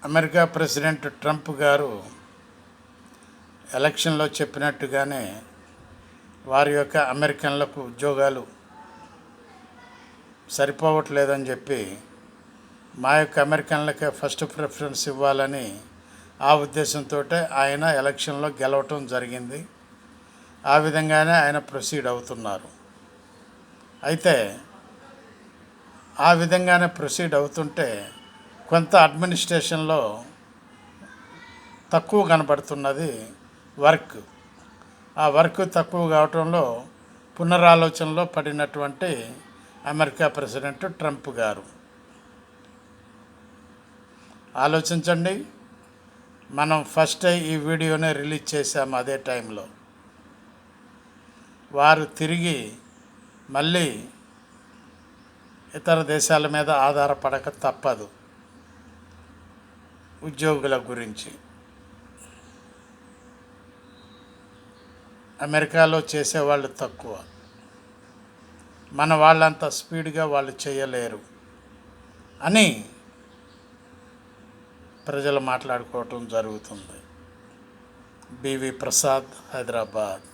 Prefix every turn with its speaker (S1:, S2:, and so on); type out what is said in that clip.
S1: America president Trump గారు ఎలక్షన్లో చెప్పినట్టుగానే వారి యొక్క అమెరికన్లకు ఉద్యోగాలు సరిపోవట్లేదని చెప్పి మా యొక్క అమెరికన్లకే ఫస్ట్ ప్రిఫరెన్స్ ఇవ్వాలని ఆ ఉద్దేశంతో ఆయన ఎలక్షన్లో గెలవటం జరిగింది. ఆ విధంగానే ఆయన ప్రొసీడ్ అవుతున్నారు. అయితే ఆ విధంగానే ప్రొసీడ్ అవుతుంటే కొంత అడ్మినిస్ట్రేషన్లో తక్కువ కనబడుతున్నది వర్క్. ఆ వర్క్ తక్కువ కావటంలో పునరాలోచనలో పడినటువంటి అమెరికా ప్రెసిడెంట్ ట్రంప్ గారు. ఆలోచించండి, మనం ఫస్ట్ ఈ వీడియోనే రిలీజ్ చేశాము. అదే టైంలో వారు తిరిగి మళ్ళీ ఇతర దేశాల మీద ఆధారపడక తప్పదు. ఉద్యోగుల గురించి అమెరికాలో చేసేవాళ్ళు తక్కువ, మన వాళ్ళంత స్పీడ్గా వాళ్ళు చేయలేరు అని ప్రజలు మాట్లాడుకోవటం జరుగుతుంది. బివి ప్రసాద్, హైదరాబాద్.